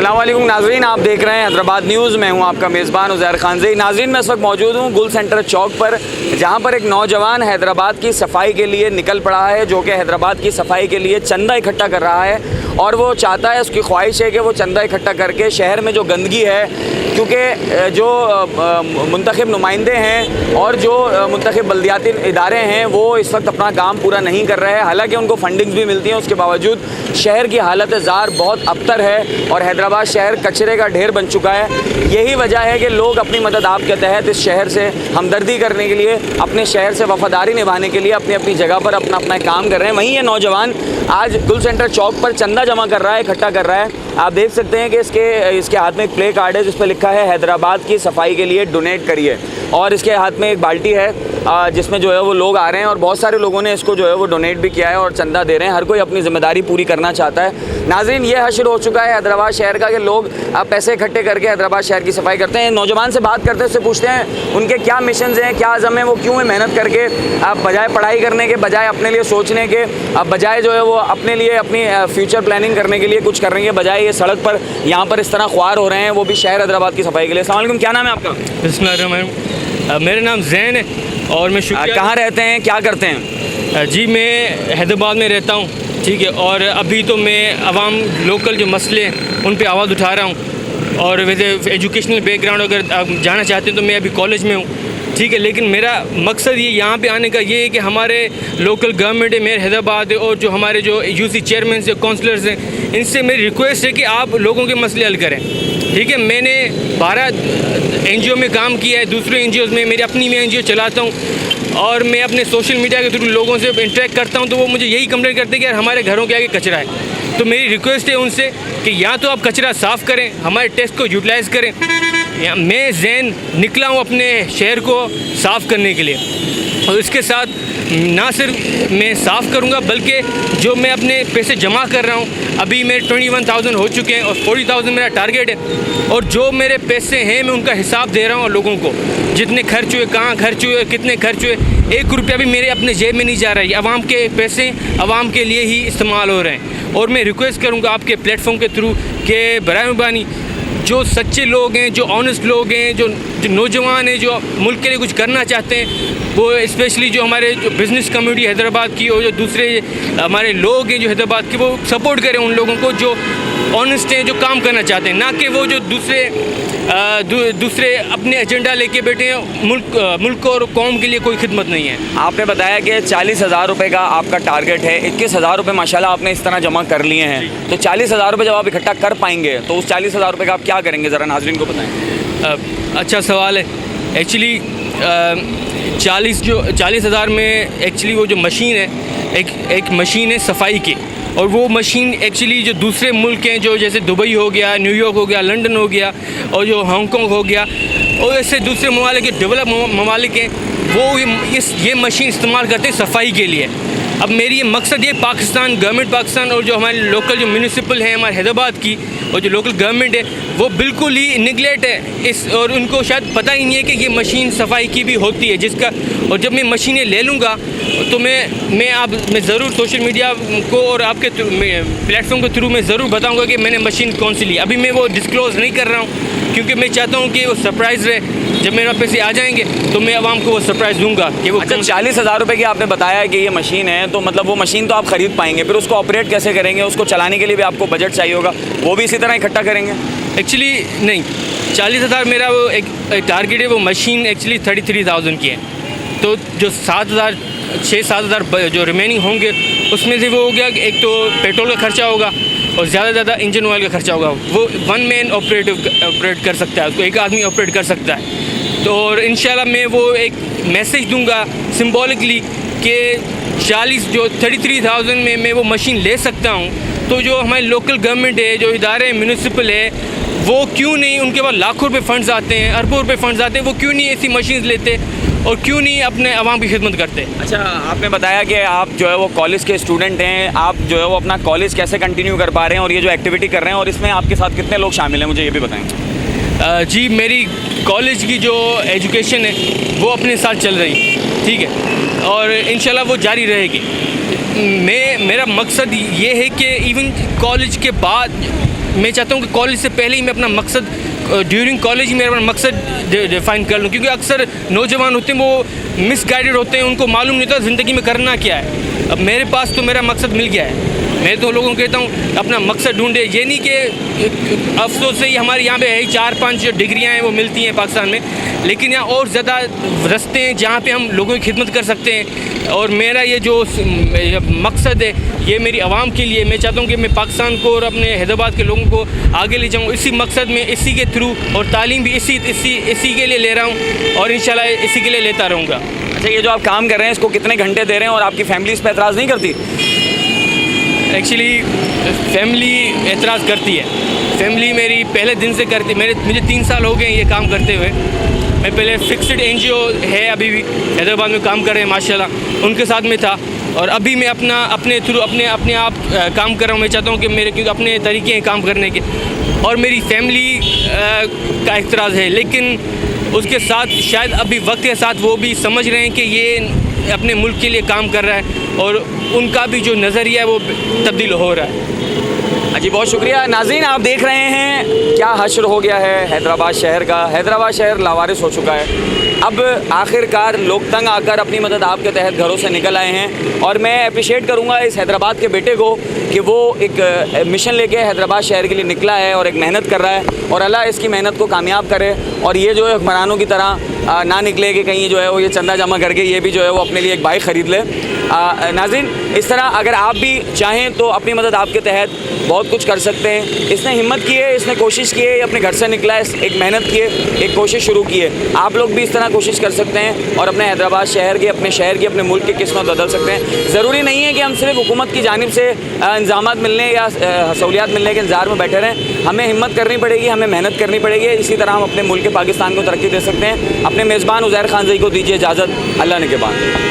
अस्सलाम वालेकुम नाज़रीन, आप देख रहे हैं हैदराबाद न्यूज़। मैं हूं आपका मेज़बान उज़ैर खानज़ई। नाज़रीन, मैं इस वक्त मौजूद हूं गुल सेंटर चौक पर, जहां पर एक नौजवान हैदराबाद की सफाई के लिए निकल पड़ा है, जो कि हैदराबाद की सफाई के लिए चंदा इकट्ठा कर रहा है। और वो चाहता है, उसकी ख्वाहिश है कि वो चंदा इकट्ठा करके शहर में जो गंदगी है, क्योंकि जो मुंतखब नुमाइंदे हैं और जो मुंतखब बल्दियाती इदारे हैं वो इस वक्त अपना काम पूरा नहीं कर रहे हैं। हालांकि उनको फंडिंग्स भी मिलती हैं, उसके बावजूद शहर की हालत ज़ार बहुत अबतर है और हैदराबाद शहर कचरे का ढेर बन चुका है। यही वजह है कि लोग अपनी मदद आपके तहत इस शहर से हमदर्दी करने के लिए, अपने शहर से वफादारी निभाने के लिए अपनी अपनी जगह पर अपना अपना काम कर रहे हैं। वहीं ये नौजवान आज गुल सेंटर चौक पर चंदा जमा कर रहा है, इकट्ठा कर रहा है। आप देख सकते हैं कि इसके हाथ में एक प्ले कार्ड है जिस पर लिखा है हैदराबाद की सफाई के लिए डोनेट करिए, और इसके हाथ में एक बाल्टी है जिसमें जो है वो लोग आ रहे हैं और बहुत सारे लोगों ने इसको जो है वो डोनेट भी किया है और चंदा दे रहे हैं। हर कोई अपनी ज़िम्मेदारी पूरी करना चाहता है। नाज़रीन, ये हश्र हो चुका है हैदराबाद शहर का कि लोग अब पैसे इकट्ठे करके हैदराबाद शहर की सफाई करते हैं। नौजवान से बात करते हैं, उससे पूछते हैं उनके क्या मिशंस हैं, क्या अज़म है, वो क्यों मेहनत करके अब बजाय पढ़ाई करने के, बजाय अपने लिए सोचने के, अब बजाय जो है वो अपने लिए अपनी फ्यूचर प्लानिंग करने के लिए कुछ करने के बजाय ये सड़क पर यहाँ पर इस तरह ख्वार हो रहे हैं, वो भी शहर हैदराबाद की सफाई के लिए। अस्सलाम वालेकुम, क्या नाम है आपका? बिस्मिल्लाह, मेरा नाम ज़ैन है और मैं कहाँ रहते हैं, क्या करते हैं? जी, मैं हैदराबाद में रहता हूँ, ठीक है। और अभी तो मैं आवाम लोकल जो मसले हैं उन पे आवाज़ उठा रहा हूँ। और वैसे एजुकेशनल बैकग्राउंड अगर आप जाना चाहते हैं तो मैं अभी कॉलेज में हूँ, ठीक है। लेकिन मेरा मकसद ये यहाँ पे आने का ये है कि हमारे लोकल गवर्नमेंट है, मेयर हैदराबाद है, और जो हमारे जो यूसी चेयरमैन से काउंसलर्स हैं, इनसे मेरी रिक्वेस्ट है कि आप लोगों के मसले हल करें, ठीक है। मैंने 12 NGO में काम किया है, दूसरे NGOs में, मेरी अपनी मैं NGO चलाता हूँ और मैं अपने सोशल मीडिया के थ्रू लोगों से इंटरेक्ट करता हूँ, तो वो मुझे यही कंप्लेंट करते हैं कि यार हमारे घरों के आगे कचरा है। तो मेरी रिक्वेस्ट है उनसे कि या तो आप कचरा साफ़ करें, हमारे टेस्ट को यूटिलाइज़ करें। मैं ज़ैन निकला हूँ अपने शहर को साफ़ करने के लिए, और इसके साथ ना सिर्फ मैं साफ़ करूँगा बल्कि जो मैं अपने पैसे जमा कर रहा हूँ, अभी मेरे 21,000 हो चुके हैं और 40,000 मेरा टारगेट है। और जो मेरे पैसे हैं मैं उनका हिसाब दे रहा हूँ लोगों को, जितने खर्च हुए, कहाँ खर्च हुए, कितने खर्च हुए। 1 रुपया भी मेरे अपने जेब में नहीं जा रहा है। आवाम के पैसे आवाम के लिए ही इस्तेमाल हो रहे हैं। और मैं रिक्वेस्ट करूँगा आपके प्लेटफॉर्म के थ्रू कि बराए मेहरबानी जो सच्चे लोग हैं, जो ऑनेस्ट लोग हैं, जो नौजवान हैं, जो मुल्क के लिए कुछ करना चाहते हैं, वो स्पेशली जो हमारे जो बिज़नेस कम्युनिटी हैदराबाद की और जो दूसरे हमारे लोग हैं जो हैदराबाद के, वो सपोर्ट करें उन लोगों को जो ऑनेस्ट हैं, जो काम करना चाहते हैं, ना कि वो जो दूसरे अपने एजेंडा लेके बैठे हैं। मुल्क और कौम के लिए कोई खिदमत नहीं है। आपने बताया कि 40,000 रुपये का आपका टारगेट है, 21,000 रुपये माशाल्लाह आपने इस तरह जमा कर लिए हैं। तो 40,000 रुपये जब आप इकट्ठा कर पाएंगे तो उस 40,000 रुपये का आप क्या करेंगे, ज़रा नाज़रीन को बताएं। अच्छा सवाल है। एक्चुअली 40,000 में एक्चुअली वो जो मशीन है, एक मशीन है सफाई की, और वो मशीन एक्चुअली जो दूसरे मुल्क हैं, जो जैसे दुबई हो गया, न्यूयॉर्क हो गया, लंदन हो गया, और जो हांगकॉन्ग हो गया, और ऐसे दूसरे ममालिक के डेवलप ममालिक हैं, वो ये मशीन इस्तेमाल करते हैं सफाई के लिए। अब मेरी ये मकसद ये पाकिस्तान गवर्नमेंट पाकिस्तान और जो हमारे लोकल जो म्यूनिसिपल हैं हमारे हैदराबाद की, और जो लोकल गवर्नमेंट है, वो बिल्कुल ही निगलेक्ट है इस, और उनको शायद पता ही नहीं है कि ये मशीन सफाई की भी होती है जिसका। और जब मैं मशीनें ले लूँगा तो मैं ज़रूर सोशल मीडिया को और आपके प्लेटफॉर्म के थ्रू मैं ज़रूर बताऊँगा कि मैंने मशीन कौन सी ली। अभी मैं वो डिस्क्लोज़ नहीं कर रहा हूँ क्योंकि मैं चाहता हूँ कि वो सरप्राइज़ रहे। जब मेरे पैसे आ जाएंगे तो मैं आवाम को वो सरप्राइज़ दूंगा कि वो। अच्छा, 40,000 रुपये की आपने बताया कि ये मशीन है, तो मतलब वो मशीन तो आप ख़रीद पाएंगे, फिर उसको ऑपरेट कैसे करेंगे, उसको चलाने के लिए भी आपको बजट चाहिए होगा, वो भी इसी तरह इकट्ठा करेंगे? एक्चुअली नहीं, 40,000 मेरा वो एक टारगेट है। वो मशीन एक्चुअली 33,000 की है, तो जो 6-7,000 जो रिमेनिंग होंगे उसमें से वो हो गया कि एक तो पेट्रोल का खर्चा होगा और ज़्यादा से ज़्यादा इंजन ऑयल का खर्चा होगा। वो 1 मैन ऑपरेट कर सकता है, उसको एक आदमी ऑपरेट कर सकता है। तो और इंशाल्लाह मैं वो एक मैसेज दूंगा सिंबॉलिकली कि 33,000 में मैं वो मशीन ले सकता हूँ। तो जो हमारी लोकल गवर्नमेंट है, जो इदारे म्यूनिसिपल है, वो क्यों नहीं, उनके पास लाखों रुपए फंड्स आते हैं, अरबों रुपए फंड्स आते हैं, वो क्यों नहीं ऐसी मशीन लेते और क्यों नहीं अपने आवाम की खिदमत करते? अच्छा, आपने बताया कि आप जो है वो कॉलेज के स्टूडेंट हैं, आप जो है वो अपना कॉलेज कैसे कंटिन्यू कर पा रहे हैं और ये जो एक्टिविटी कर रहे हैं, और इसमें आपके साथ कितने लोग शामिल हैं, मुझे ये भी बताएं। जी, मेरी कॉलेज की जो एजुकेशन है वो अपने साथ चल रही, ठीक है, और इंशाल्लाह वो जारी रहेगी। मेरा मकसद ये है कि इवन कॉलेज के बाद मैं चाहता हूँ कि कॉलेज से पहले ही मैं अपना मकसद ड्यूरिंग कॉलेज ही मेरा अपना मकसद डिफाइन कर लूँ, क्योंकि अक्सर नौजवान होते हैं वो मिसगाइडेड होते हैं, उनको मालूम नहीं होता ज़िंदगी में करना क्या है। अब मेरे पास तो मेरा मकसद मिल गया है। मैं तो लोगों को कहता हूँ अपना मकसद ढूंढे। ये नहीं कि अफसोस से ही हमारे यहाँ पे है 4-5 डिग्रियाँ हैं वो मिलती हैं पाकिस्तान में, लेकिन यहाँ और ज़्यादा रास्ते हैं जहाँ पे हम लोगों की खिदमत कर सकते हैं। और मेरा ये जो मकसद है ये मेरी आवाम के लिए, मैं चाहता हूँ कि मैं पाकिस्तान को और अपने हैदराबाद के लोगों को आगे ले जाऊँ इसी मकसद में, इसी के थ्रू, और तालीम भी इसी के लिए ले रहा हूँ और इंशाल्लाह इसी के लिए लेता रहूँगा। अच्छा, ये जो आप काम कर रहे हैं इसको कितने घंटे दे रहे हैं और आपकी फैमिली इस पर एतराज़ नहीं करती? एक्चुअली फैमिली एतराज़ करती है। फैमिली मेरी पहले दिन से करती, मुझे 3 साल हो गए ये काम करते हुए। मैं पहले फिक्स्ड NGO है अभी भी हैदराबाद में काम कर रहे हैं माशाल्लाह, उनके साथ में था, और अभी मैं अपने थ्रू अपने आप काम कर रहा हूँ। मैं चाहता हूँ कि मेरे, क्योंकि अपने तरीके हैं काम करने के, और मेरी फैमिली का एतराज़ है, लेकिन उसके साथ शायद अभी वक्त के साथ वो भी समझ रहे हैं कि ये अपने मुल्क के लिए काम कर रहा है, और उनका भी जो नज़रिया है वो तब्दील हो रहा है। जी बहुत शुक्रिया। नाज़रीन, आप देख रहे हैं क्या हश्र हो गया है हैदराबाद शहर का। हैदराबाद शहर लावारिस हो चुका है। अब आखिरकार लोग तंग आकर अपनी मदद आपके तहत घरों से निकल आए हैं, और मैं अप्रिशिएट करूंगा इस हैदराबाद के बेटे को कि वो एक मिशन लेके हैदराबाद शहर के लिए निकला है और एक मेहनत कर रहा है, और अल्लाह इसकी मेहनत को कामयाब करे, और ये जो है हुक्मरानों की तरह ना निकले कि कहीं जो है वो ये चंदा जमा करके ये भी जो है वो अपने लिए एक बाइक ख़रीद ले। नाज़रीन, इस तरह अगर आप भी चाहें तो अपनी मदद आपके तहत बहुत कुछ कर सकते हैं। इसने हिम्मत की है, इसने कोशिश की है, अपने घर से निकला है, एक मेहनत की है, एक कोशिश शुरू की है। आप लोग भी इस तरह कोशिश कर सकते हैं और अपने हैदराबाद शहर की, अपने शहर की, अपने मुल्क की किस्मत बदल सकते हैं। ज़रूरी नहीं है कि हम सिर्फ हुकूमत की जानिब से इंतज़ामात मिलने या सहूलियात मिलने के इंतज़ार में बैठे रहें। हमें हिम्मत करनी पड़ेगी, हमें मेहनत करनी पड़ेगी। इसी तरह हम अपने मुल्क पाकिस्तान को तरक्की दे सकते हैं। अपने मेज़बान उज़ैर खान ज़ई को दीजिए इजाज़त। अल्लाह ने के बाद।